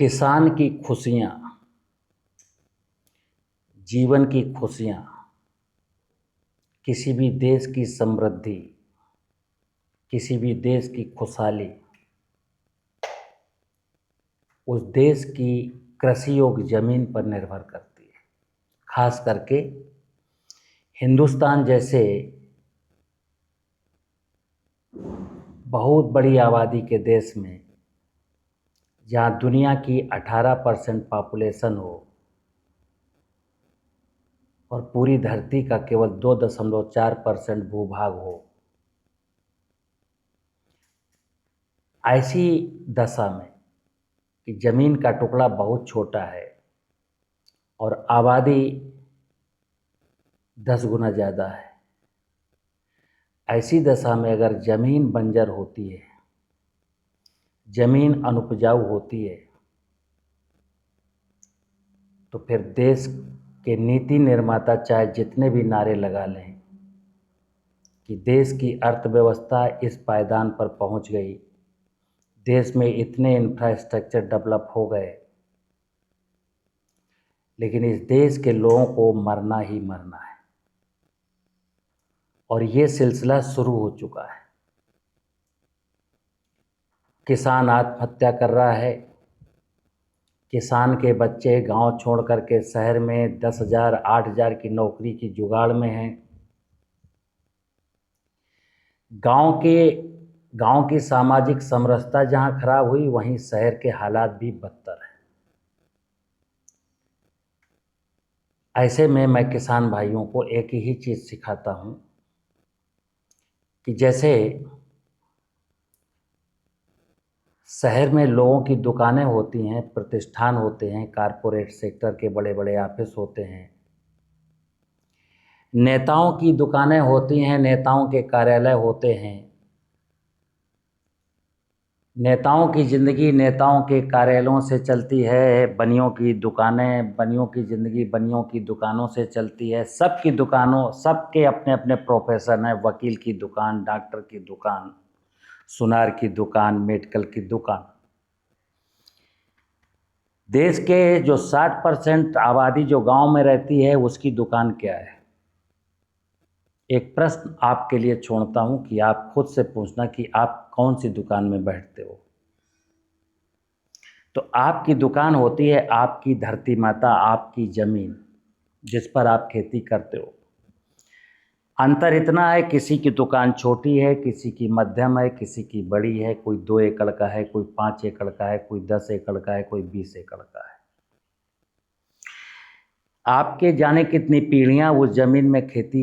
किसान की खुशियाँ, जीवन की खुशियाँ, किसी भी देश की समृद्धि, किसी भी देश की खुशहाली उस देश की कृषि योग्य ज़मीन पर निर्भर करती है। खास करके हिंदुस्तान जैसे बहुत बड़ी आबादी के देश में, जहाँ दुनिया की 18% पॉपुलेशन हो और पूरी धरती का केवल 2.4% भूभाग हो, ऐसी दशा में कि ज़मीन का टुकड़ा बहुत छोटा है और आबादी 10 गुना ज़्यादा है, ऐसी दशा में अगर ज़मीन बंजर होती है, ज़मीन अनुपजाऊ होती है, तो फिर देश के नीति निर्माता चाहे जितने भी नारे लगा लें कि देश की अर्थव्यवस्था इस पायदान पर पहुंच गई, देश में इतने इंफ्रास्ट्रक्चर डेवलप हो गए, लेकिन इस देश के लोगों को मरना ही मरना है और ये सिलसिला शुरू हो चुका है। किसान आत्महत्या कर रहा है, किसान के बच्चे गांव छोड़ करके शहर में 10,000 8,000 की नौकरी की जुगाड़ में हैं। गांव की सामाजिक समरसता जहां खराब हुई, वहीं शहर के हालात भी बदतर हैं। ऐसे में मैं किसान भाइयों को एक ही चीज़ सिखाता हूं कि जैसे शहर में लोगों की दुकानें होती हैं, प्रतिष्ठान होते हैं, कारपोरेट सेक्टर के बड़े बड़े ऑफिस होते हैं, नेताओं की दुकानें होती हैं, नेताओं के कार्यालय होते हैं, नेताओं की ज़िंदगी नेताओं के कार्यालयों से चलती है, बनियों की दुकानें, बनियों की ज़िंदगी बनियों की दुकानों से चलती है। सबकी दुकानों, सबके अपने अपने प्रोफेशन हैं। वकील की दुकान, डॉक्टर की दुकान, सुनार की दुकान, मेडिकल की दुकान। देश के जो 60% आबादी जो गांव में रहती है, उसकी दुकान क्या है? एक प्रश्न आपके लिए छोड़ता हूं कि आप खुद से पूछना कि आप कौन सी दुकान में बैठते हो। तो आपकी दुकान होती है आपकी धरती माता, आपकी ज़मीन, जिस पर आप खेती करते हो। अंतर इतना है, किसी की दुकान छोटी है, किसी की मध्यम है, किसी की बड़ी है। कोई 2 एकड़ का है, कोई 5 एकड़ का है, कोई 10 एकड़ का है, कोई 20 एकड़ का है। आपके जाने कितनी पीढ़ियां उस ज़मीन में खेती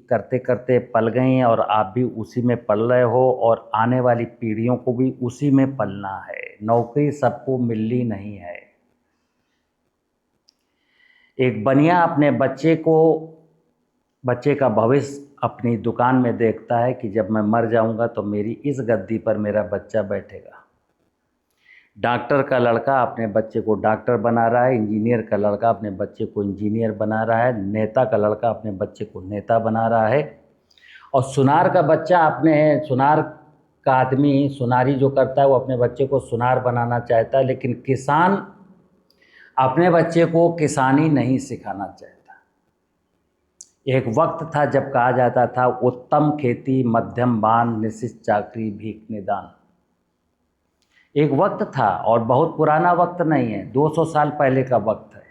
करते करते पल गई हैं और आप भी उसी में पल रहे हो और आने वाली पीढ़ियों को भी उसी में पलना है। नौकरी सबको मिलनी नहीं है। एक बनिया अपने बच्चे का भविष्य अपनी दुकान में देखता है कि जब मैं मर जाऊंगा तो मेरी इस गद्दी पर मेरा बच्चा बैठेगा। डॉक्टर का लड़का अपने बच्चे को डॉक्टर बना रहा है, इंजीनियर का लड़का अपने बच्चे को इंजीनियर बना रहा है, नेता का लड़का अपने बच्चे को नेता बना रहा है, और सुनार का बच्चा सुनार का आदमी सुनारी जो करता है वो अपने बच्चे को सुनार बनाना चाहता है, लेकिन किसान अपने बच्चे को किसानी नहीं सिखाना चाहता। एक वक्त था जब कहा जाता था उत्तम खेती मध्यम बान निशित चाकरी भीख निदान। एक वक्त था और बहुत पुराना वक्त नहीं है, 200 साल पहले का वक्त है,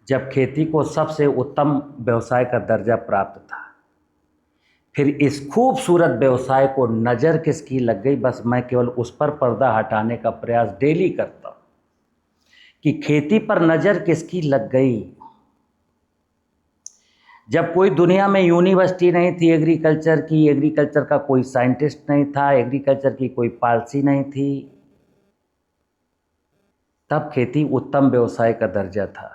जब खेती को सबसे उत्तम व्यवसाय का दर्जा प्राप्त था। फिर इस खूबसूरत व्यवसाय को नज़र किसकी लग गई, बस मैं केवल उस पर पर्दा हटाने का प्रयास डेली करता हूँ कि खेती पर नज़र किसकी लग गई। जब कोई दुनिया में यूनिवर्सिटी नहीं थी एग्रीकल्चर की, एग्रीकल्चर का कोई साइंटिस्ट नहीं था, एग्रीकल्चर की कोई पॉलिसी नहीं थी, तब खेती उत्तम व्यवसाय का दर्जा था।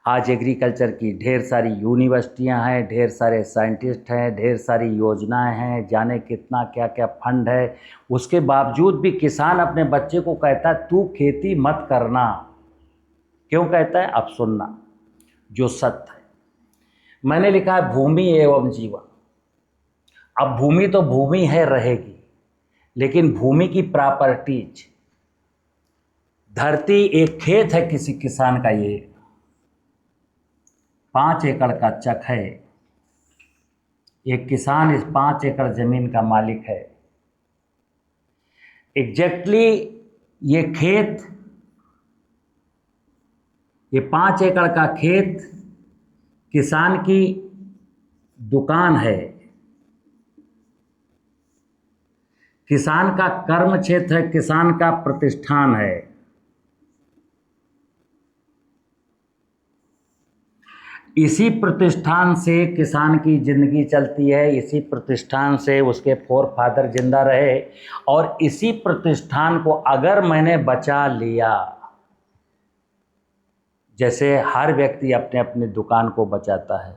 आज एग्रीकल्चर की ढेर सारी यूनिवर्सिटियां हैं, ढेर सारे साइंटिस्ट हैं, ढेर सारी योजनाएं हैं, जाने कितना क्या क्या फंड है। उसके बावजूद भी किसान अपने बच्चे को कहता है तू खेती मत करना। क्यों कहता है? अब सुनना जो सत्य है। मैंने लिखा है भूमि एवं जीवन। अब भूमि तो भूमि है, रहेगी, लेकिन भूमि की प्रॉपर्टीज, धरती एक खेत है किसी किसान का, ये 5 एकड़ का चक है। एक किसान इस 5 एकड़ जमीन का मालिक है। एग्जैक्टली ये खेत, ये 5 एकड़ का खेत किसान की दुकान है, किसान का कर्म क्षेत्र है, किसान का प्रतिष्ठान है। इसी प्रतिष्ठान से किसान की ज़िंदगी चलती है, इसी प्रतिष्ठान से उसके फोर फादर जिंदा रहे, और इसी प्रतिष्ठान को अगर मैंने बचा लिया, जैसे हर व्यक्ति अपने अपने दुकान को बचाता है,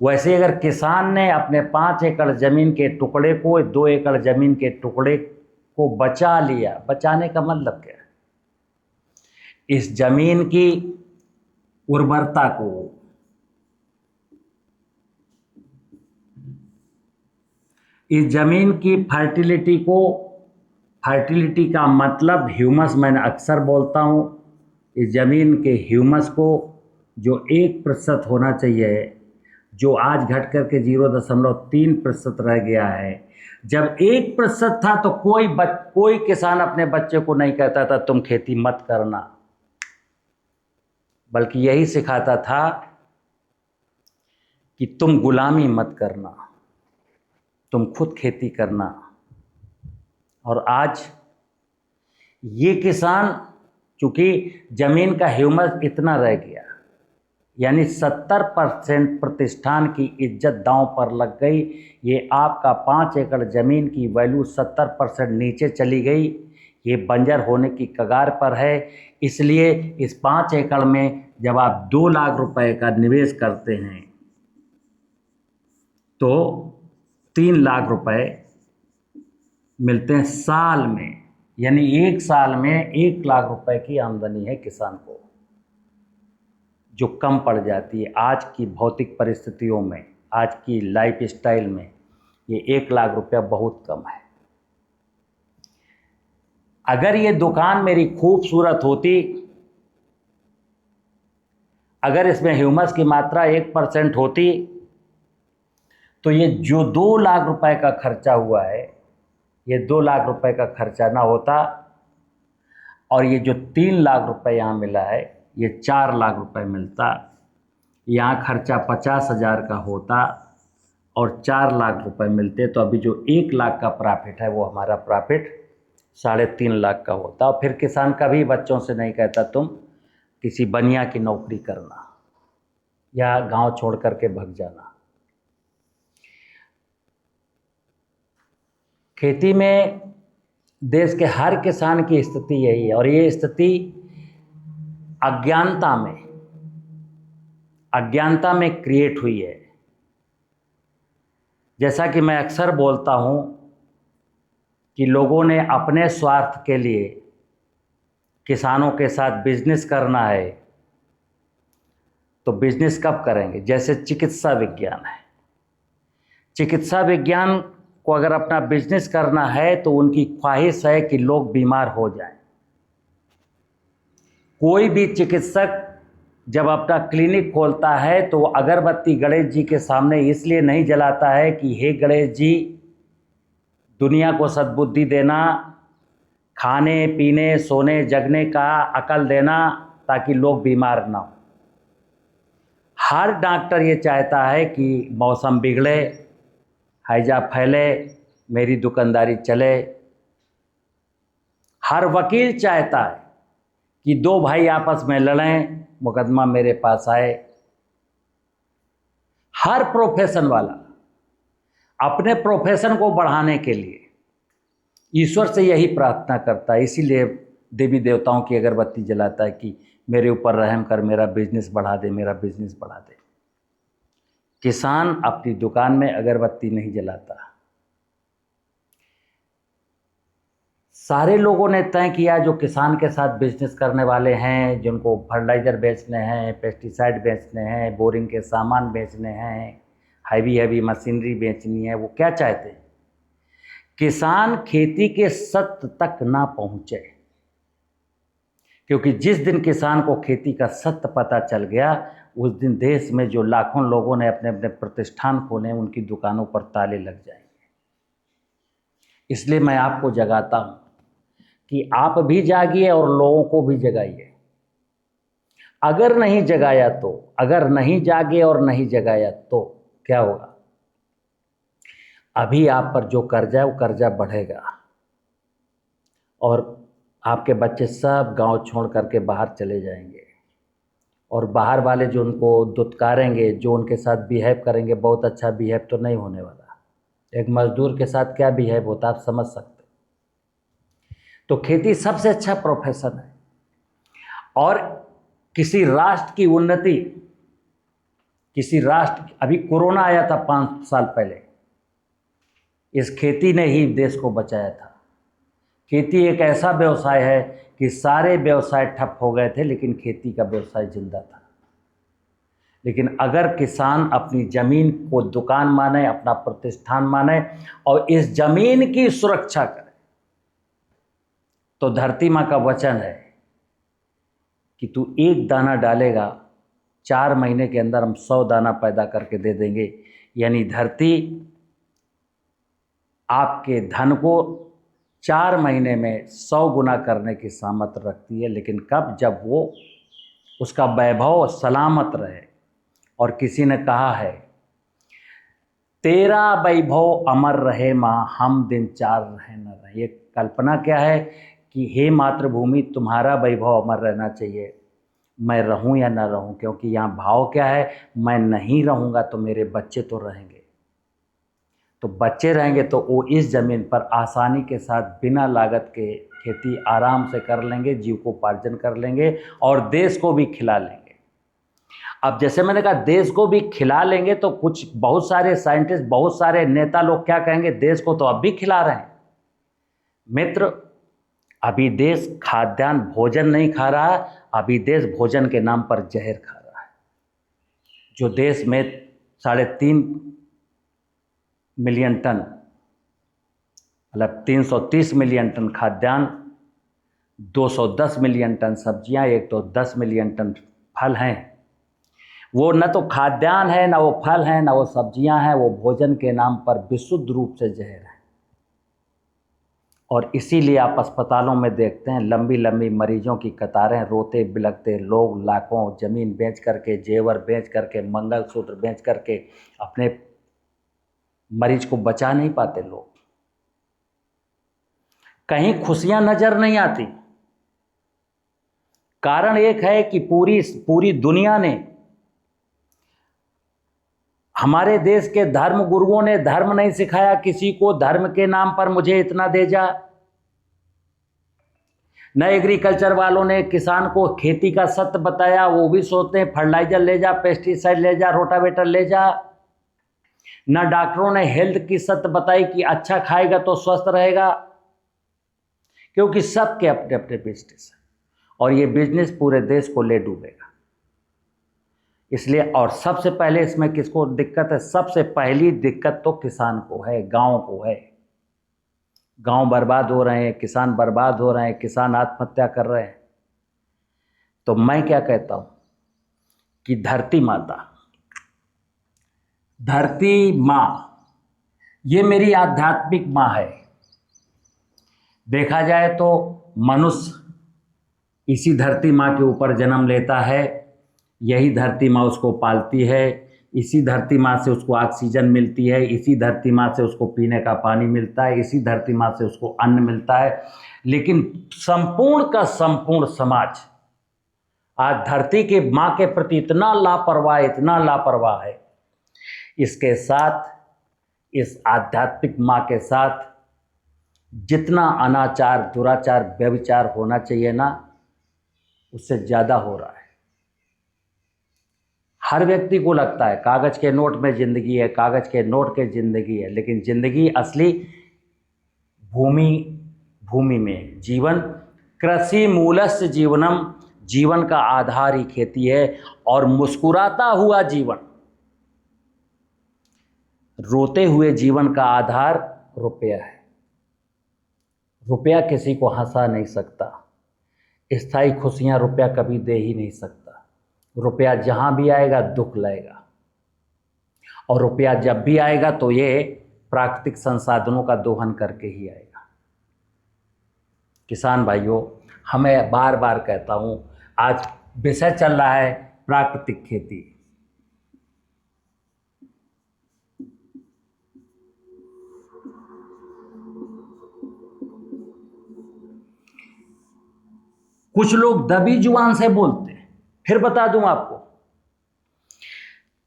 वैसे अगर किसान ने अपने 5 एकड़ ज़मीन के टुकड़े को, 2 एकड़ ज़मीन के टुकड़े को बचा लिया, बचाने का मतलब क्या है? इस ज़मीन की उर्वरता को, इस ज़मीन की फर्टिलिटी को, फर्टिलिटी का मतलब ह्यूमस, मैंने अक्सर बोलता हूँ, इस ज़मीन के ह्यूमस को जो 1% होना चाहिए, जो आज घट कर के 0.3% रह गया है। जब 1% था तो कोई किसान अपने बच्चे को नहीं कहता था तुम खेती मत करना, बल्कि यही सिखाता था कि तुम गुलामी मत करना, तुम खुद खेती करना। और आज ये किसान, चूंकि ज़मीन का ह्यूमस इतना रह गया, यानी 70% प्रतिष्ठान की इज्जत दांव पर लग गई। ये आपका 5 एकड़ ज़मीन की वैल्यू 70% नीचे चली गई, ये बंजर होने की कगार पर है। इसलिए इस 5 एकड़ में जब आप 2 लाख रुपए का निवेश करते हैं तो 3 लाख रुपए मिलते हैं साल में, यानी 1 साल में 1 लाख रुपए की आमदनी है किसान को, जो कम पड़ जाती है आज की भौतिक परिस्थितियों में, आज की लाइफ स्टाइल में। ये 1 लाख रुपया बहुत कम है। अगर ये दुकान मेरी खूबसूरत होती, अगर इसमें ह्यूमस की मात्रा 1% होती, तो ये जो 2 लाख रुपए का खर्चा हुआ है, ये 2 लाख रुपए का खर्चा ना होता, और ये जो 3 लाख रुपए यहाँ मिला है, ये 4 लाख रुपए मिलता। यहाँ खर्चा 50,000 का होता और 4 लाख रुपए मिलते, तो अभी जो 1 लाख का प्रॉफिट है वो हमारा प्रॉफिट 3.5 लाख का होता। और फिर किसान कभी बच्चों से नहीं कहता तुम किसी बनिया की नौकरी करना या गांव छोड़ करके भग जाना। खेती में देश के हर किसान की स्थिति यही है, और ये स्थिति अज्ञानता में क्रिएट हुई है। जैसा कि मैं अक्सर बोलता हूँ कि लोगों ने अपने स्वार्थ के लिए किसानों के साथ बिजनेस करना है, तो बिजनेस कब करेंगे? जैसे चिकित्सा विज्ञान है, चिकित्सा विज्ञान को अगर अपना बिजनेस करना है तो उनकी ख्वाहिश है कि लोग बीमार हो जाएं। कोई भी चिकित्सक जब अपना क्लिनिक खोलता है तो अगरबत्ती गणेश जी के सामने इसलिए नहीं जलाता है कि हे गणेश जी, दुनिया को सद्बुद्धि देना, खाने पीने सोने जगने का अकल देना, ताकि लोग बीमार ना हो। हर डॉक्टर ये चाहता है कि मौसम बिगड़े, हैजा फैले, मेरी दुकानदारी चले। हर वकील चाहता है कि 2 भाई आपस में लड़ें, मुकदमा मेरे पास आए। हर प्रोफेशन वाला अपने प्रोफेशन को बढ़ाने के लिए ईश्वर से यही प्रार्थना करता है, इसीलिए देवी देवताओं की अगरबत्ती जलाता है कि मेरे ऊपर रहम कर, मेरा बिजनेस बढ़ा दे, मेरा बिजनेस बढ़ा दे। किसान अपनी दुकान में अगरबत्ती नहीं जलाता। सारे लोगों ने तय किया, जो किसान के साथ बिजनेस करने वाले हैं, जिनको फर्टिलाइज़र बेचने हैं, पेस्टिसाइड बेचने हैं, बोरिंग के सामान बेचने हैं, हैवी मशीनरी बेचनी है, वो क्या चाहते हैं? किसान खेती के सत्य तक ना पहुँचे, क्योंकि जिस दिन किसान को खेती का सत्य पता चल गया, उस दिन देश में जो लाखों लोगों ने अपने अपने प्रतिष्ठान खोले, उनकी दुकानों पर ताले लग जाएंगे। इसलिए मैं आपको जगाता हूं कि आप भी जागिए और लोगों को भी जगाइए। अगर नहीं जगाया तो, अगर नहीं जागे और नहीं जगाया तो क्या होगा? अभी आप पर जो कर्जा है वो कर्जा बढ़ेगा और आपके बच्चे सब गांव छोड़ करके बाहर चले जाएंगे और बाहर वाले जो उनको दुत्कारेंगे, जो उनके साथ बिहेव करेंगे, बहुत अच्छा बिहेव तो नहीं होने वाला। एक मजदूर के साथ क्या बिहेव होता है आप समझ सकते। तो खेती सबसे अच्छा प्रोफेशन है और किसी राष्ट्र की उन्नति, किसी राष्ट्र, अभी कोरोना आया था 5 साल पहले, इस खेती ने ही देश को बचाया था। खेती एक ऐसा व्यवसाय है कि सारे व्यवसाय ठप हो गए थे, लेकिन खेती का व्यवसाय जिंदा था। लेकिन अगर किसान अपनी जमीन को दुकान माने, अपना प्रतिष्ठान माने और इस जमीन की सुरक्षा करे, तो धरती माँ का वचन है कि तू एक दाना डालेगा, 4 महीने के अंदर हम 100 दाना पैदा करके दे देंगे। यानी धरती आपके धन को 4 महीने में 100 गुना करने की सामर्थ्य रखती है। लेकिन कब? जब वो उसका वैभव सलामत रहे। और किसी ने कहा है, तेरा वैभव अमर रहे माँ, हम दिन 4 रहे न रहे। ये कल्पना क्या है कि हे मातृभूमि, तुम्हारा वैभव अमर रहना चाहिए, मैं रहूं या ना रहूं। क्योंकि यहाँ भाव क्या है, मैं नहीं रहूँगा तो मेरे बच्चे तो रहेंगे। तो बच्चे रहेंगे तो वो इस ज़मीन पर आसानी के साथ बिना लागत के खेती आराम से कर लेंगे, जीविकोपार्जन कर लेंगे और देश को भी खिला लेंगे। अब जैसे मैंने कहा देश को भी खिला लेंगे, तो कुछ बहुत सारे साइंटिस्ट, बहुत सारे नेता लोग क्या कहेंगे, देश को तो अब भी खिला रहे हैं। मित्र, अभी देश खाद्यान्न भोजन नहीं खा रहा है, अभी देश भोजन के नाम पर जहर खा रहा है। जो देश में 3.5 मिलियन टन, मतलब 330 मिलियन टन खाद्यान्न, 210 मिलियन टन सब्जियां, 110 मिलियन टन फल हैं, वो न तो खाद्यान्न है, ना वो फल हैं, ना वो सब्जियां हैं, वो भोजन के नाम पर विशुद्ध रूप से जहर है। और इसीलिए आप अस्पतालों में देखते हैं लंबी लंबी मरीजों की कतारें, रोते बिलखते लोग, लाखों ज़मीन बेच करके, जेवर बेच करके, मंगलसूत्र बेच करके अपने मरीज को बचा नहीं पाते लोग। कहीं खुशियां नजर नहीं आती। कारण एक है कि पूरी दुनिया ने, हमारे देश के धर्म गुरुओं ने धर्म नहीं सिखाया किसी को, धर्म के नाम पर मुझे इतना दे जा। न एग्रीकल्चर वालों ने किसान को खेती का सत्य बताया, वो भी सोचते हैं फर्टिलाइजर ले जा, पेस्टिसाइड ले जा, रोटावेटर ले जा। न डॉक्टरों ने हेल्थ की सत्य बताई कि अच्छा खाएगा तो स्वस्थ रहेगा, क्योंकि सबके अपने अपने बिजनेस है और ये बिजनेस पूरे देश को ले डूबेगा। इसलिए, और सबसे पहले इसमें किसको दिक्कत है? सबसे पहली दिक्कत तो किसान को है, गांव को है। गांव बर्बाद हो रहे हैं, किसान बर्बाद हो रहे हैं, किसान आत्महत्या कर रहे हैं। तो मैं क्या कहता हूं कि धरती माता, धरती माँ, ये मेरी आध्यात्मिक माँ है। देखा जाए तो मनुष्य इसी धरती माँ के ऊपर जन्म लेता है, यही धरती माँ उसको पालती है, इसी धरती माँ से उसको ऑक्सीजन मिलती है, इसी धरती माँ से उसको पीने का पानी मिलता है, इसी धरती माँ से उसको अन्न मिलता है। लेकिन संपूर्ण का संपूर्ण समाज आज धरती के माँ के प्रति इतना लापरवाह, इतना लापरवाह है। इसके साथ, इस आध्यात्मिक माँ के साथ जितना अनाचार, दुराचार, व्यभिचार होना चाहिए ना, उससे ज़्यादा हो रहा है। हर व्यक्ति को लगता है कागज़ के नोट में ज़िंदगी है, कागज़ के नोट के ज़िंदगी है, लेकिन ज़िंदगी असली भूमि में। जीवन कृषि मूलस्य जीवनम, जीवन का आधार ही खेती है। और मुस्कुराता हुआ जीवन, रोते हुए जीवन का आधार रुपया है। रुपया किसी को हंसा नहीं सकता, स्थायी खुशियाँ रुपया कभी दे ही नहीं सकता। रुपया जहाँ भी आएगा दुख लाएगा, और रुपया जब भी आएगा तो ये प्राकृतिक संसाधनों का दोहन करके ही आएगा। किसान भाइयों, हमें बार बार कहता हूँ, आज विषय चल रहा है प्राकृतिक खेती। कुछ लोग दबी जुबान से बोलते हैं। फिर बता दूं आपको,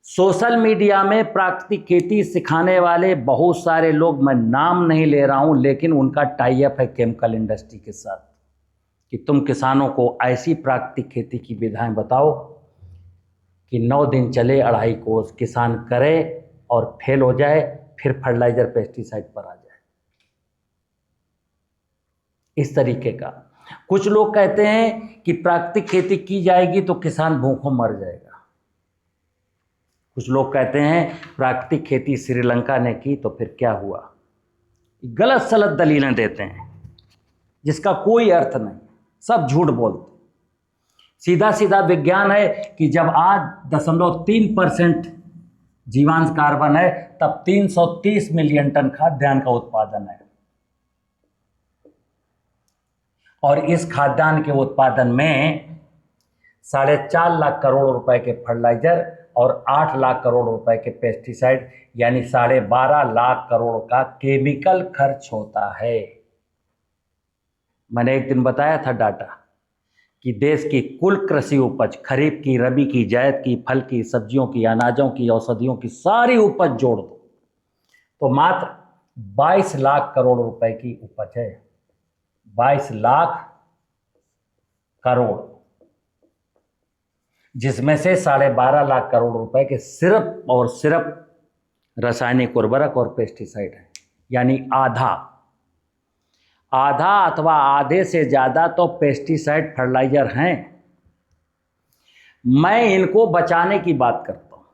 सोशल मीडिया में प्राकृतिक खेती सिखाने वाले बहुत सारे लोग, मैं नाम नहीं ले रहा हूं, लेकिन उनका टाई अप है केमिकल इंडस्ट्री के साथ कि तुम किसानों को ऐसी प्राकृतिक खेती की विधाएं बताओ कि 9 दिन चले, 2.5 कोस किसान करे और फेल हो जाए, फिर फर्टिलाइजर पेस्टिसाइड पर आ जाए। इस तरीके का कुछ लोग कहते हैं कि प्राकृतिक खेती की जाएगी तो किसान भूखों मर जाएगा। कुछ लोग कहते हैं प्राकृतिक खेती श्रीलंका ने की तो फिर क्या हुआ। गलत सलत दलीलें देते हैं जिसका कोई अर्थ नहीं, सब झूठ बोलते। सीधा सीधा विज्ञान है कि जब आज 0.3% जीवांश कार्बन है, तब 330 मिलियन टन खाद्यान्न का उत्पादन है, और इस खाद्यान्न के उत्पादन में 4.5 लाख करोड़ रुपए के फर्टिलाइजर और 8 लाख करोड़ रुपए के पेस्टिसाइड, यानी 12.5 लाख करोड़ का केमिकल खर्च होता है। मैंने एक दिन बताया था डाटा कि देश की कुल कृषि उपज, खरीफ की, रबी की, जायद की, फल की, सब्जियों की, अनाजों की, औषधियों की सारी उपज जोड़ दो तो मात्र 22 लाख करोड़ रुपए की उपज है। 22 लाख करोड़, जिसमें से 12.5 लाख करोड़ रुपए के सिर्फ और सिर्फ रासायनिक उर्वरक और पेस्टिसाइड है, यानी आधा अथवा आधे से ज़्यादा तो पेस्टिसाइड फर्टिलाइजर हैं। मैं इनको बचाने की बात करता हूँ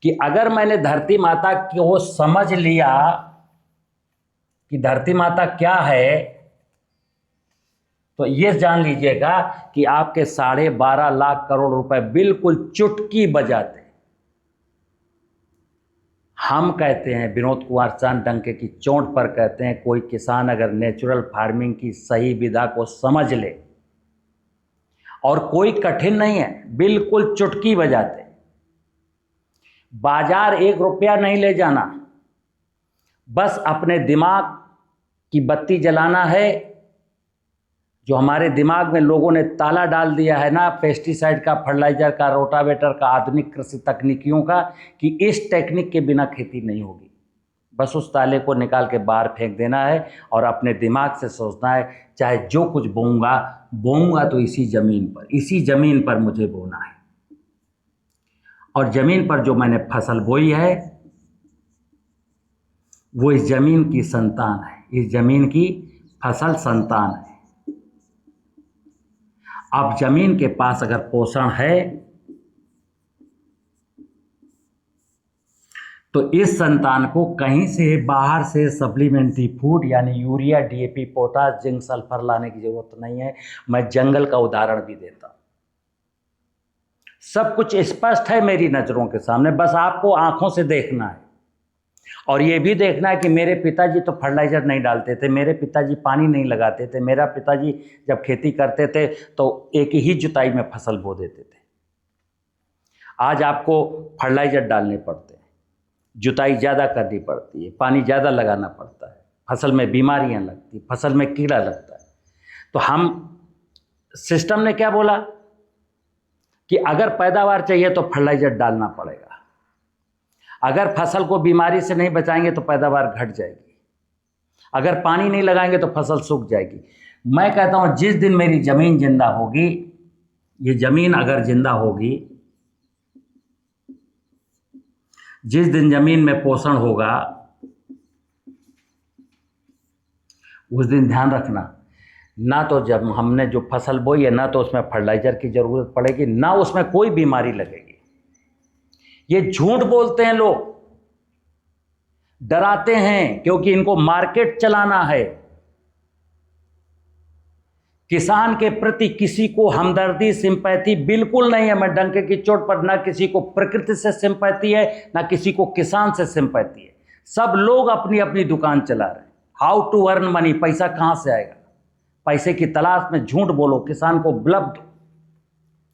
कि अगर मैंने धरती माता को समझ लिया कि धरती माता क्या है, तो ये जान लीजिएगा कि आपके 12.5 लाख करोड़ रुपए बिल्कुल चुटकी बजाते। हम कहते हैं, विनोद कुमार चांद डंके की चोट पर कहते हैं, कोई किसान अगर नेचुरल फार्मिंग की सही विधा को समझ ले, और कोई कठिन नहीं है, बिल्कुल चुटकी बजाते। बाजार 1 रुपया नहीं ले जाना, बस अपने दिमाग की बत्ती जलाना है। जो हमारे दिमाग में लोगों ने ताला डाल दिया है ना, पेस्टिसाइड का, फर्टिलाइजर का, रोटावेटर का, आधुनिक कृषि तकनीकियों का, कि इस टेक्निक के बिना खेती नहीं होगी, बस उस ताले को निकाल के बाहर फेंक देना है और अपने दिमाग से सोचना है, चाहे जो कुछ बोऊंगा तो इसी ज़मीन पर मुझे बोना है। और ज़मीन पर जो मैंने फसल बोई है वो इस ज़मीन की संतान है, इस ज़मीन की फसल संतान है। अब ज़मीन के पास अगर पोषण है तो इस संतान को कहीं से बाहर से सप्लीमेंट्री फूड यानी urea, DAP, potash, zinc, sulphur लाने की जरूरत नहीं है। मैं जंगल का उदाहरण भी देता हूं। सब कुछ स्पष्ट है मेरी नज़रों के सामने, बस आपको आंखों से देखना है। और ये भी देखना है कि मेरे पिताजी तो फर्टिलाइजर नहीं डालते थे, मेरे पिताजी पानी नहीं लगाते थे, मेरा पिताजी जब खेती करते थे तो एक ही जुताई में फसल बो देते थे। आज आपको फर्टिलाइजर डालने पड़ते हैं, जुताई ज़्यादा करनी पड़ती है, पानी ज़्यादा लगाना पड़ता है, फसल में बीमारियां लगती, फसल में कीड़ा लगता है। तो हम सिस्टम ने क्या बोला कि अगर पैदावार चाहिए तो फर्टिलाइजर डालना पड़ेगा, अगर फसल को बीमारी से नहीं बचाएंगे तो पैदावार घट जाएगी, अगर पानी नहीं लगाएंगे तो फसल सूख जाएगी। मैं कहता हूँ जिस दिन मेरी ज़मीन जिंदा होगी, ये ज़मीन अगर जिंदा होगी, जिस दिन ज़मीन में पोषण होगा, उस दिन ध्यान रखना, ना तो जब हमने जो फसल बोई है ना तो उसमें फर्टिलाइजर की ज़रूरत पड़ेगी, ना उसमें कोई बीमारी लगेगी। ये झूठ बोलते हैं लोग, डराते हैं, क्योंकि इनको मार्केट चलाना है। किसान के प्रति किसी को हमदर्दी सिंपैथी बिल्कुल नहीं है। मैं डंके की चोट पर, ना किसी को प्रकृति से सिंपैथी है, ना किसी को किसान से सिंपैथी है। सब लोग अपनी अपनी दुकान चला रहे हैं। हाउ टू अर्न मनी, पैसा कहाँ से आएगा, पैसे की तलाश में झूठ बोलो, किसान को बलब दो,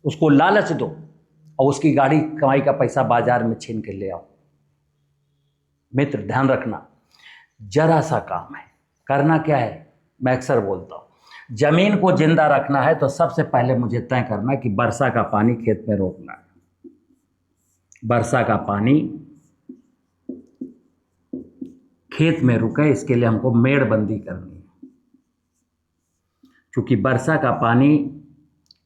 उसको लालच दो और उसकी गाड़ी कमाई का पैसा बाजार में छीन के ले आओ। मित्र ध्यान रखना, जरा सा काम है, करना क्या है, मैं अक्सर बोलता हूँ, जमीन को जिंदा रखना है तो सबसे पहले मुझे तय करना कि वर्षा का पानी खेत में रोकना है। वर्षा का पानी खेत में रुके, इसके लिए हमको मेड़बंदी करनी है। क्योंकि वर्षा का पानी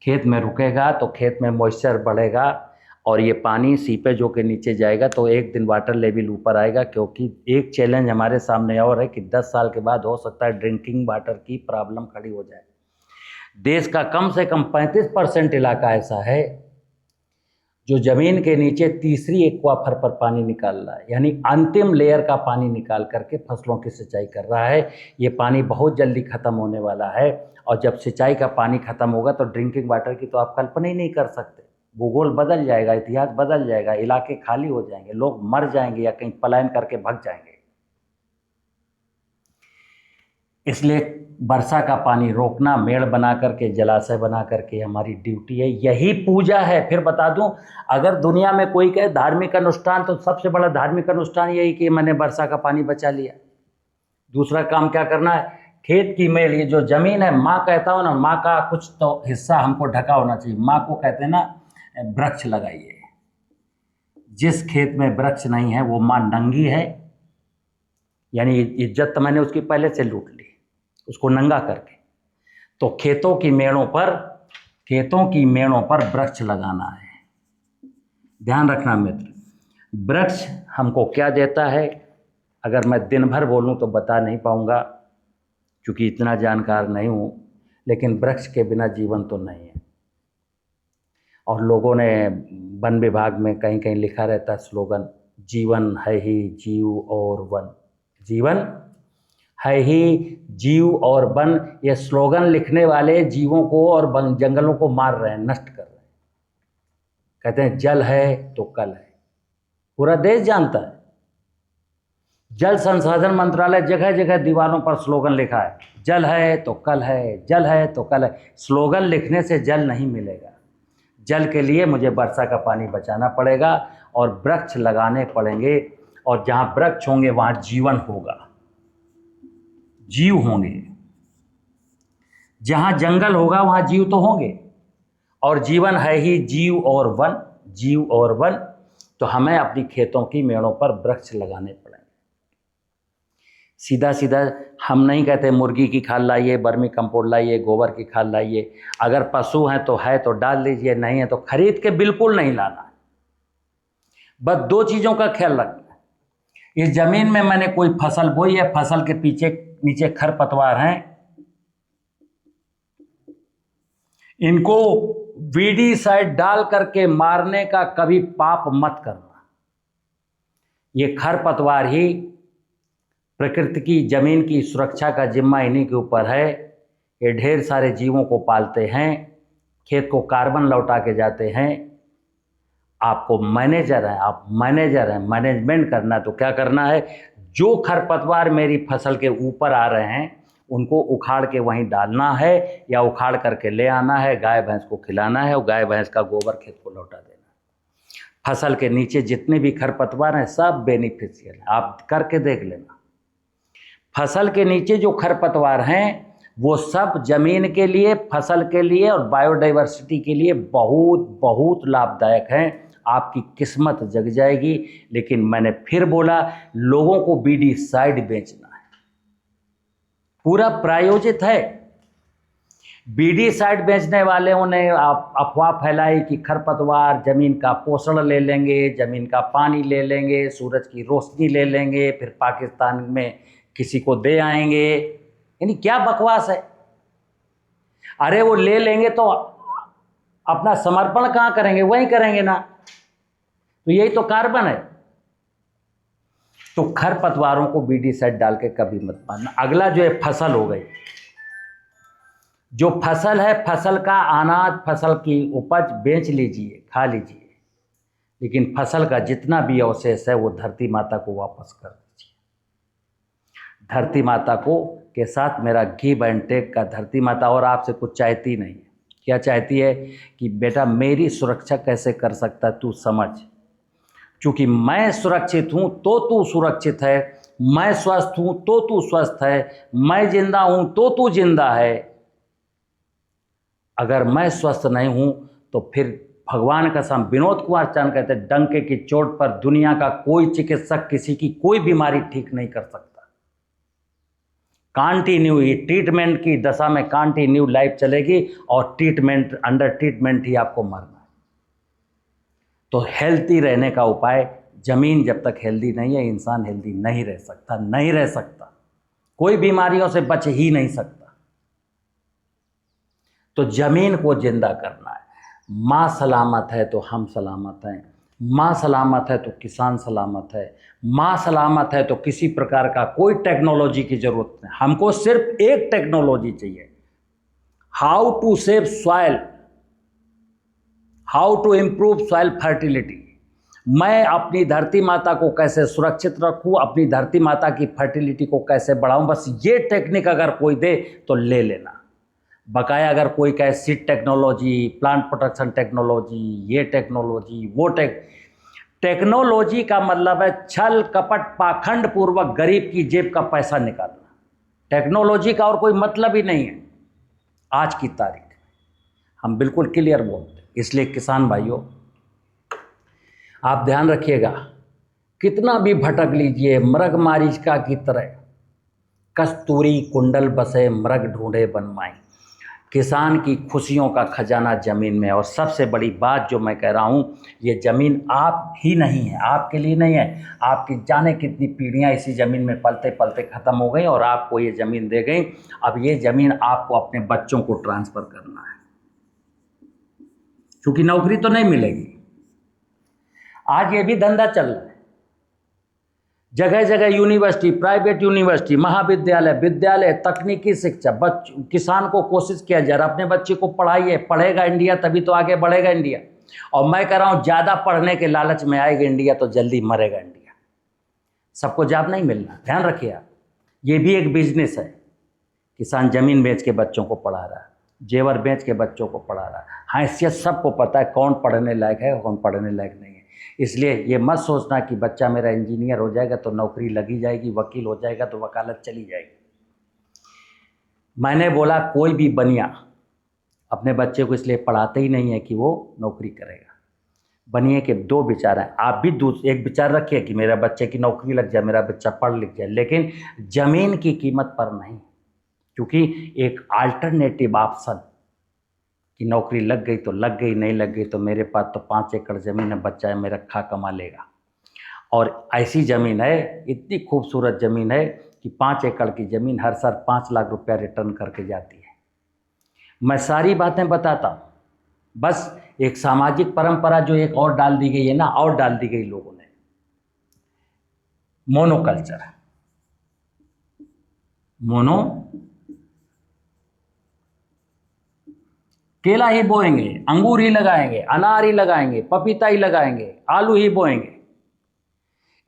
खेत में रुकेगा तो खेत में मॉइस्चर बढ़ेगा और ये पानी सीपेजों के नीचे जाएगा तो एक दिन वाटर लेवल ऊपर आएगा। क्योंकि एक चैलेंज हमारे सामने और है कि 10 साल के बाद हो सकता है ड्रिंकिंग वाटर की प्रॉब्लम खड़ी हो जाए। देश का कम से कम 35% इलाका ऐसा है जो ज़मीन के नीचे तीसरी एक्वाफर पर पानी निकाल रहा है, यानी अंतिम लेयर का पानी निकाल करके फसलों की सिंचाई कर रहा है। ये पानी बहुत जल्दी ख़त्म होने वाला है और जब सिंचाई का पानी ख़त्म होगा तो ड्रिंकिंग वाटर की तो आप कल्पना ही नहीं कर सकते। भूगोल बदल जाएगा, इतिहास बदल जाएगा, इलाके खाली हो जाएंगे, लोग मर जाएंगे या कहीं पलायन करके भाग जाएंगे। इसलिए वर्षा का पानी रोकना, मेड़ बना करके, जलाशय बना करके हमारी ड्यूटी है, यही पूजा है। फिर बता दूं, अगर दुनिया में कोई कहे धार्मिक अनुष्ठान तो सबसे बड़ा धार्मिक अनुष्ठान यही कि मैंने वर्षा का पानी बचा लिया। दूसरा काम क्या करना है, खेत की मेड़, ये जो ज़मीन है, माँ कहता हूँ ना, माँ का कुछ तो हिस्सा हमको ढका होना चाहिए। माँ को कहते हैं ना वृक्ष लगाइए। जिस खेत में वृक्ष नहीं है वो माँ नंगी है, यानी इज्जत तो मैंने उसकी पहले से लूट ली, उसको नंगा करके। तो खेतों की मेड़ों पर वृक्ष लगाना है। ध्यान रखना मित्र, वृक्ष हमको क्या देता है, अगर मैं दिन भर बोलूं तो बता नहीं पाऊंगा क्योंकि इतना जानकार नहीं हूं, लेकिन वृक्ष के बिना जीवन तो नहीं है। और लोगों ने वन विभाग में कहीं कहीं लिखा रहता है स्लोगन, जीवन है ही जीव और वन, जीवन है ही जीव और वन। ये स्लोगन लिखने वाले जीवों को और जंगलों को मार रहे हैं, नष्ट कर रहे हैं। कहते हैं जल है तो कल है, पूरा देश जानता है। जल संसाधन मंत्रालय जगह जगह दीवारों पर स्लोगन लिखा है, जल है तो कल है, जल है तो कल है। स्लोगन लिखने से जल नहीं मिलेगा। जल के लिए मुझे वर्षा का पानी बचाना पड़ेगा और वृक्ष लगाने पड़ेंगे। और जहाँ वृक्ष होंगे वहाँ जीवन होगा, जीव होंगे। जहाँ जंगल होगा वहाँ जीव तो होंगे, और जीवन है ही जीव और वन, जीव और वन। तो हमें अपनी खेतों की मेड़ों पर वृक्ष लगाने पड़ेंगे। सीधा सीधा हम नहीं कहते मुर्गी की खाद लाइए, वर्मी कंपोस्ट लाइए, गोबर की खाद लाइए। अगर पशु हैं तो डाल दीजिए, नहीं है तो खरीद के बिल्कुल नहीं लाना। बस 2 चीज़ों का ख्याल रखना है। इस जमीन में मैंने कोई फसल बोई है, फसल के पीछे नीचे खरपतवार हैं, इनको वीडीसाइड डाल करके मारने का कभी पाप मत करना। ये खरपतवार ही प्रकृति की, जमीन की सुरक्षा का जिम्मा इन्हीं के ऊपर है। ये ढेर सारे जीवों को पालते हैं, खेत को कार्बन लौटा के जाते हैं। आपको मैनेजर हैं, आप मैनेजर हैं, मैनेजमेंट करना है तो क्या करना है, जो खरपतवार मेरी फसल के ऊपर आ रहे हैं उनको उखाड़ के वहीं डालना है या उखाड़ करके ले आना है, गाय भैंस को खिलाना है और गाय भैंस का गोबर खेत को लौटा देना। फसल के नीचे जितने भी खरपतवार हैं सब बेनिफिशियल हैं, आप करके देख लेना। फसल के नीचे जो खरपतवार हैं वो सब जमीन के लिए, फसल के लिए और बायोडाइवर्सिटी के लिए बहुत बहुत लाभदायक हैं। आपकी किस्मत जग जाएगी। लेकिन मैंने फिर बोला, लोगों को वीडीसाइड बेचना है, पूरा प्रायोजित है। वीडीसाइड बेचने वालों ने अफवाह फैलाई कि खरपतवार जमीन का पोषण ले लेंगे, जमीन का पानी ले लेंगे, सूरज की रोशनी ले लेंगे, फिर पाकिस्तान में किसी को दे आएंगे। यानी क्या बकवास है। अरे वो ले लेंगे तो अपना समर्पण कहाँ करेंगे, वहीं करेंगे ना। तो यही तो कार्बन है। तो खरपतवारों को वीडीसाइड डाल के कभी मत मारना। अगला जो है फसल हो गई, जो फसल है, फसल का अनाज, फसल की उपज बेच लीजिए, खा लीजिए, लेकिन फसल का जितना भी अवशेष है वो धरती माता को वापस कर दीजिए। धरती माता को के साथ मेरा गिव एंड टेक का, धरती माता और आपसे कुछ चाहती नहीं है। क्या चाहती है कि बेटा मेरी सुरक्षा कैसे कर सकता है तू समझ, क्योंकि मैं सुरक्षित हूँ तो तू सुरक्षित है, मैं स्वस्थ हूँ तो तू स्वस्थ है, मैं जिंदा हूँ तो तू जिंदा है। अगर मैं स्वस्थ नहीं हूँ तो फिर भगवान का कसम, विनोद कुमार चांद कहते हैं, डंके की चोट पर दुनिया का कोई चिकित्सक किसी की कोई बीमारी ठीक नहीं कर सकता। कंटिन्यू ट्रीटमेंट की दशा में कंटिन्यू लाइफ चलेगी और ट्रीटमेंट, अंडर ट्रीटमेंट ही आपको मरना है। तो हेल्थी रहने का उपाय, जमीन जब तक हेल्दी नहीं है इंसान हेल्दी नहीं रह सकता, नहीं रह सकता, कोई बीमारियों से बच ही नहीं सकता। तो जमीन को जिंदा करना है। माँ सलामत है तो हम सलामत हैं, माँ सलामत है तो किसान सलामत है, माँ सलामत है तो किसी प्रकार का कोई टेक्नोलॉजी की जरूरत नहीं। हमको सिर्फ एक टेक्नोलॉजी चाहिए, how to save soil, how to improve soil fertility. मैं अपनी धरती माता को कैसे सुरक्षित रखूं, अपनी धरती माता की फर्टिलिटी को कैसे बढ़ाऊं, बस ये टेक्निक अगर कोई दे तो ले लेना। बकाया अगर कोई कहे seed technology, plant protection technology, ये टेक्नोलॉजी, वो टेक्नोलॉजी का मतलब है छल कपट पाखंड पूर्वक गरीब की जेब का पैसा निकालना। टेक्नोलॉजी का और कोई मतलब ही नहीं है। आज की तारीख हम बिल्कुल क्लियर बोलते हैं। इसलिए किसान भाइयों आप ध्यान रखिएगा, कितना भी भटक लीजिए मृग मारीचिका की तरह, कस्तूरी कुंडल बसे मृग ढूंढे बनमाई। किसान की खुशियों का खजाना ज़मीन में है। और सबसे बड़ी बात जो मैं कह रहा हूँ, ये ज़मीन आप ही नहीं है, आपके लिए नहीं है, आपकी जाने कितनी पीढ़ियाँ इसी ज़मीन में पलते पलते ख़त्म हो गई और आपको ये ज़मीन दे गई। अब ये ज़मीन आपको अपने बच्चों को ट्रांसफ़र करना है, क्योंकि नौकरी तो नहीं मिलेगी। आज ये भी धंधा चल रहा है, जगह जगह यूनिवर्सिटी, प्राइवेट यूनिवर्सिटी, महाविद्यालय, विद्यालय, तकनीकी शिक्षा, किसान को कोशिश किया जा रहा, अपने बच्चे को पढ़ाइए, पढ़ेगा इंडिया तभी तो आगे बढ़ेगा इंडिया। और मैं कह रहा हूँ ज़्यादा पढ़ने के लालच में आएगा इंडिया तो जल्दी मरेगा इंडिया। सबको जॉब नहीं मिलना, ध्यान रखिए आप, ये भी एक बिजनेस है। किसान ज़मीन बेच के बच्चों को पढ़ा रहा है, जेवर बेच के बच्चों को पढ़ा रहा है। हैसियत सबको पता है कौन पढ़ने लायक है और कौन पढ़ने लायक नहीं है। इसलिए ये मत सोचना कि बच्चा मेरा इंजीनियर हो जाएगा तो नौकरी लगी जाएगी, वकील हो जाएगा तो वकालत चली जाएगी। मैंने बोला कोई भी बनिया अपने बच्चे को इसलिए पढ़ाते ही नहीं है कि वो नौकरी करेगा। बनिए के दो विचार हैं, आप भी एक विचार रखिए कि मेरा बच्चे की नौकरी लग जाए, मेरा बच्चा पढ़ लिख जाए, लेकिन ज़मीन की कीमत पर नहीं, क्योंकि एक अल्टरनेटिव ऑप्शन कि नौकरी लग गई तो लग गई, नहीं लग गई तो मेरे पास तो 5 एकड़ ज़मीन है, बच्चा है मेरा, खा कमा लेगा। और ऐसी ज़मीन है, इतनी खूबसूरत ज़मीन है कि 5 एकड़ की ज़मीन हर साल 5 लाख रुपया रिटर्न करके जाती है। मैं सारी बातें बताता हूँ, बस एक सामाजिक परंपरा जो एक और डाल दी गई है ना, और डाल दी गई लोगों ने, मोनोकल्चर। केला ही बोएंगे, अंगूर ही लगाएंगे, अनार ही लगाएंगे, पपीता ही लगाएंगे, आलू ही बोएंगे।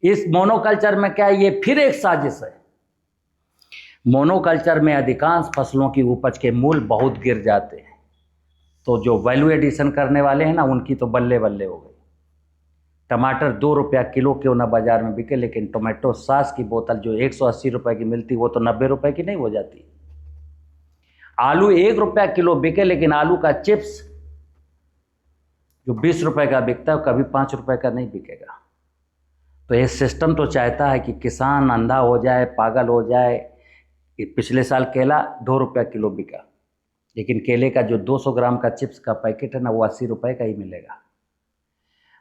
इस मोनोकल्चर में क्या है, ये फिर एक साजिश है। मोनोकल्चर में अधिकांश फसलों की उपज के मूल्य बहुत गिर जाते हैं, तो जो वैल्यू एडिशन करने वाले हैं ना, उनकी तो बल्ले बल्ले हो गई। टमाटर 2 रुपया किलो क्यों ना बाजार में बिके, लेकिन टोमेटो सॉस की बोतल जो 180 रुपये की मिलती वो तो 90 रुपये की नहीं हो जाती। आलू 1 रुपया किलो बिके, लेकिन आलू का चिप्स जो 20 रुपये का बिकता है कभी 5 रुपये का नहीं बिकेगा। तो ये सिस्टम तो चाहता है कि किसान अंधा हो जाए, पागल हो जाए। पिछले साल केला 2 रुपया किलो बिका, लेकिन केले का जो 200 ग्राम का चिप्स का पैकेट है ना, वो 80 रुपये का ही मिलेगा।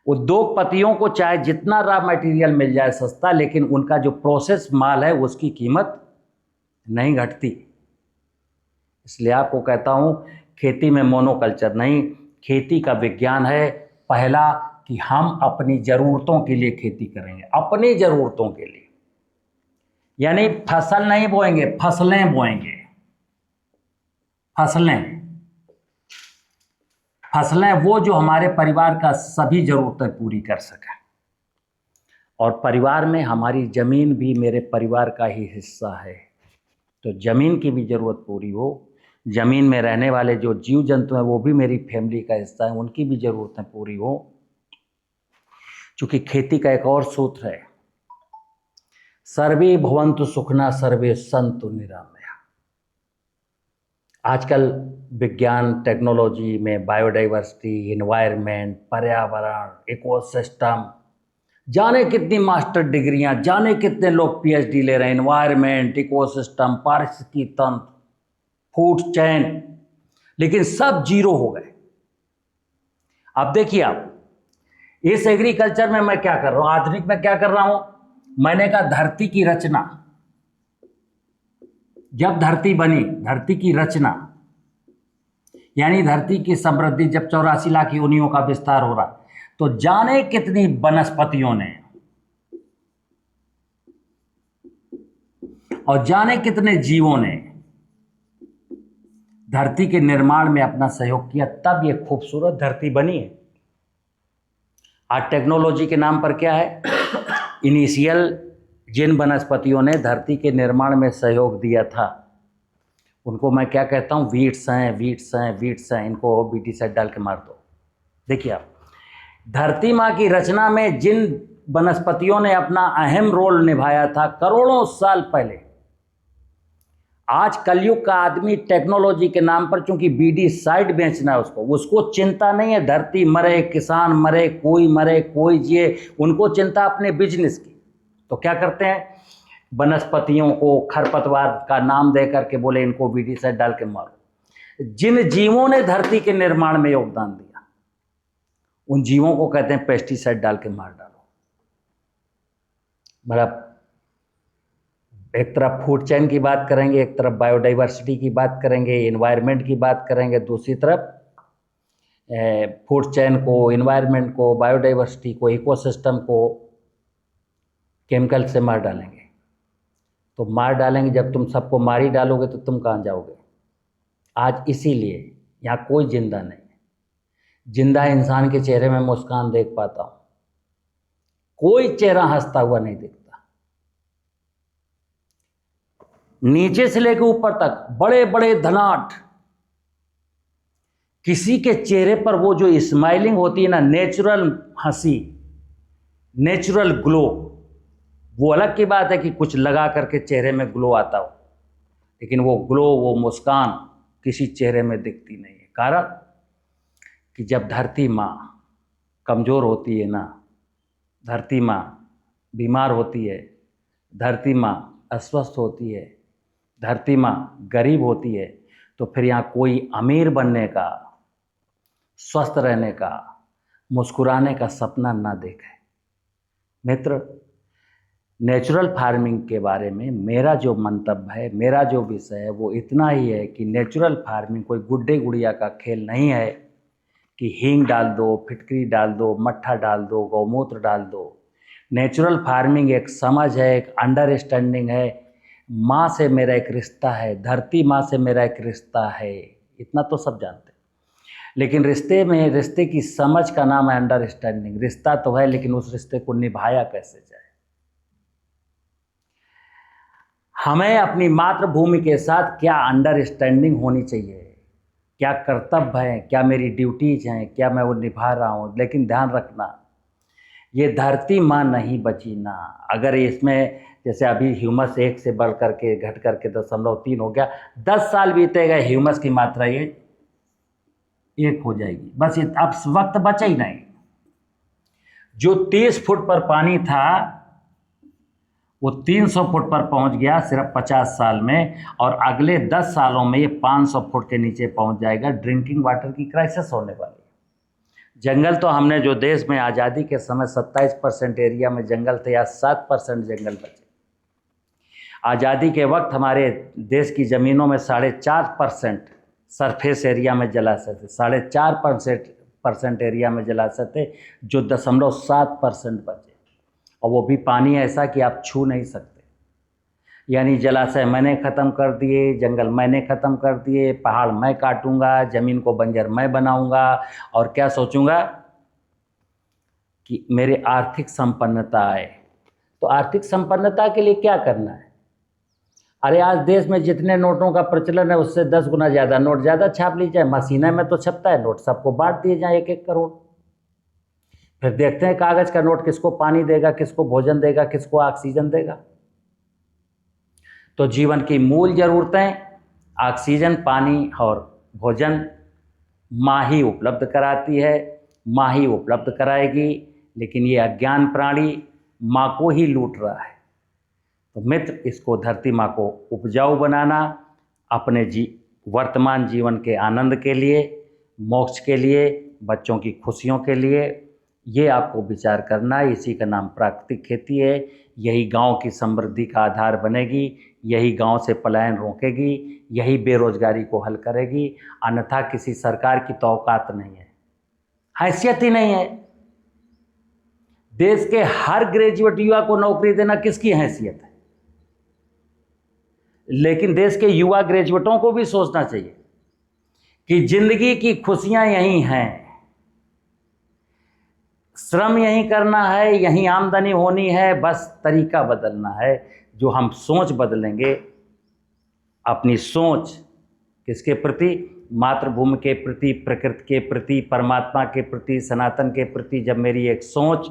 उद्योगपतियों को चाहे जितना रॉ मटेरियल मिल जाए सस्ता, लेकिन उनका जो प्रोसेस माल है उसकी कीमत नहीं घटती। इसलिए आपको कहता हूँ, खेती में मोनोकल्चर नहीं, खेती का विज्ञान है पहला कि हम अपनी ज़रूरतों के लिए खेती करेंगे, अपनी ज़रूरतों के लिए, यानी फसल नहीं बोएंगे, फसलें बोएंगे। फसलें वो जो हमारे परिवार का सभी ज़रूरतें पूरी कर सकें। और परिवार में हमारी ज़मीन भी मेरे परिवार का ही हिस्सा है, तो ज़मीन की भी ज़रूरत पूरी हो। ज़मीन में रहने वाले जो जीव जंतु हैं वो भी मेरी फैमिली का हिस्सा है, उनकी भी ज़रूरतें पूरी हो। चूँकि खेती का एक और सूत्र है, सर्वे भवन्तु सुखिनः सर्वे सन्तु निरामया। आजकल विज्ञान टेक्नोलॉजी में बायोडाइवर्सिटी, एनवायरनमेंट, पर्यावरण, इकोसिस्टम, जाने कितनी मास्टर डिग्रियां, जाने कितने लोग पीएचडी ले रहे हैं। एनवायरनमेंट, इकोसिस्टम, पारिस्थितिकी तंत्र, फूड चेन, लेकिन सब जीरो हो गए। अब देखिए आप इस एग्रीकल्चर में मैं क्या कर रहा हूं, आधुनिक में क्या कर रहा हूं, मैंने कहा धरती की रचना, जब धरती बनी, धरती की रचना यानी धरती की समृद्धि, जब 84 लाख योनियों का विस्तार हो रहा, तो जाने कितनी वनस्पतियों ने और जाने कितने जीवों ने धरती के निर्माण में अपना सहयोग किया, तब ये खूबसूरत धरती बनी है। आज टेक्नोलॉजी के नाम पर क्या है, इनिशियल जिन वनस्पतियों ने धरती के निर्माण में सहयोग दिया था उनको मैं क्या कहता हूँ, वीड्स हैं, इनको बीटीसाइड डाल के मार दो। देखिए आप, धरती माँ की रचना में जिन वनस्पतियों ने अपना अहम रोल निभाया था करोड़ों साल पहले, आज कलयुग का आदमी टेक्नोलॉजी के नाम पर चूंकि बीटीसाइड बेचना है उसको चिंता नहीं है धरती मरे, किसान मरे, कोई जिए, उनको चिंता अपने बिजनेस की। तो क्या करते हैं, वनस्पतियों को खरपतवार का नाम दे करके बोले इनको बीटीसाइड डाल के मारो। जिन जीवों ने धरती के निर्माण में योगदान दिया उन जीवों को कहते हैं पेस्टिसाइड डाल के मार डालो। मतलब एक तरफ फूड चेन की बात करेंगे, एक तरफ बायोडाइवर्सिटी की बात करेंगे, एनवायरनमेंट की बात करेंगे, दूसरी तरफ फूड चेन को, एनवायरनमेंट को, बायोडाइवर्सिटी को, इकोसिस्टम को केमिकल से मार डालेंगे। तो मार डालेंगे, जब तुम सबको मार ही डालोगे तो तुम कहाँ जाओगे। आज इसीलिए यहाँ कोई जिंदा नहीं है, जिंदा इंसान के चेहरे में मुस्कान देख पाता हूँ, कोई चेहरा हंसता हुआ नहीं दिखता। नीचे से लेकर ऊपर तक बड़े बड़े धनाढ्य, किसी के चेहरे पर वो जो स्माइलिंग होती है ना, नेचुरल हंसी, नेचुरल ग्लो, वो अलग की बात है कि कुछ लगा करके चेहरे में ग्लो आता हो, लेकिन वो ग्लो, वो मुस्कान किसी चेहरे में दिखती नहीं है। कारण कि जब धरती माँ कमज़ोर होती है ना, धरती माँ बीमार होती है, धरती माँ अस्वस्थ होती है, धरती माँ गरीब होती है, तो फिर यहाँ कोई अमीर बनने का, स्वस्थ रहने का, मुस्कुराने का सपना ना देखे। मित्र, नेचुरल फार्मिंग के बारे में मेरा जो मंतव्य है, मेरा जो विषय है वो इतना ही है कि नेचुरल फार्मिंग कोई गुड्डे गुड़िया का खेल नहीं है कि हींग डाल दो, फिटकरी डाल दो, मट्ठा डाल दो, गौमूत्र डाल दो। नेचुरल फार्मिंग एक समझ है, एक अंडरस्टैंडिंग है। माँ से मेरा एक रिश्ता है, धरती माँ से मेरा एक रिश्ता है, इतना तो सब जानते हैं। लेकिन रिश्ते में, रिश्ते की समझ का नाम है अंडरस्टैंडिंग। रिश्ता तो है, लेकिन उस रिश्ते को निभाया कैसे जाए। हमें अपनी मातृभूमि के साथ क्या अंडरस्टैंडिंग होनी चाहिए, क्या कर्तव्य हैं, क्या मेरी ड्यूटीज हैं, क्या मैं वो निभा रहा हूँ। लेकिन ध्यान रखना, ये धरती माँ नहीं बची ना। अगर इसमें जैसे अभी ह्यूमस 1 से बढ़ करके घट करके 0.3 हो गया, 10 साल बीतेगा, ह्यूमस की मात्रा ये 1 हो जाएगी। बस अब वक्त बचा ही नहीं। जो 30 फुट पर पानी था वो 300 फुट पर पहुंच गया सिर्फ 50 साल में, और अगले 10 सालों में ये 500 फुट के नीचे पहुंच जाएगा। ड्रिंकिंग वाटर की क्राइसिस होने वाली है। जंगल तो हमने जो देश में आज़ादी के समय 27% एरिया में जंगल थे, या 7% जंगल बचे। आज़ादी के वक्त हमारे देश की ज़मीनों में 4.5% सरफेस एरिया में जलाशय थे, 4.5% एरिया में जलाशय थे, जो 0.7% बचे, और वो भी पानी ऐसा कि आप छू नहीं सकते। यानी जलाशय मैंने ख़त्म कर दिए, जंगल मैंने ख़त्म कर दिए, पहाड़ मैं काटूंगा, ज़मीन को बंजर मैं बनाऊंगा और क्या सोचूंगा कि मेरे आर्थिक संपन्नता आए। तो आर्थिक संपन्नता के लिए क्या करना है? अरे आज देश में जितने नोटों का प्रचलन है उससे 10 गुना ज़्यादा नोट ज़्यादा छाप ली जाए, मशीनें में तो छपता है नोट, सबको बांट दिए जाए 1-1 करोड़। फिर देखते हैं कागज़ का नोट किसको पानी देगा, किसको भोजन देगा, किसको ऑक्सीजन देगा। तो जीवन की मूल ज़रूरतें ऑक्सीजन, पानी और भोजन माँ ही उपलब्ध कराती है, माँ ही उपलब्ध कराएगी, लेकिन ये अज्ञान प्राणी माँ को ही लूट रहा है। तो मित्र, इसको धरती माँ को उपजाऊ बनाना, अपने वर्तमान जीवन के आनंद के लिए, मोक्ष के लिए, बच्चों की खुशियों के लिए, ये आपको विचार करना है। इसी का नाम प्राकृतिक खेती है। यही गांव की समृद्धि का आधार बनेगी, यही गांव से पलायन रोकेगी, यही बेरोजगारी को हल करेगी। अन्यथा किसी सरकार की तो औकात नहीं है, हैसियत ही नहीं है। देश के हर ग्रेजुएट युवा को नौकरी देना किसकी हैसियत है? लेकिन देश के युवा ग्रेजुएटों को भी सोचना चाहिए कि जिंदगी की खुशियां यहीं हैं, श्रम यहीं करना है, यहीं आमदनी होनी है, बस तरीका बदलना है। जो हम सोच बदलेंगे, अपनी सोच किसके प्रति? मातृभूमि के प्रति, प्रकृति के प्रति, परमात्मा के प्रति, सनातन के प्रति जब मेरी एक सोच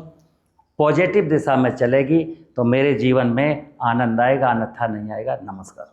पॉजिटिव दिशा में चलेगी तो मेरे जीवन में आनंद आएगा, अन्यथा नहीं आएगा। नमस्कार।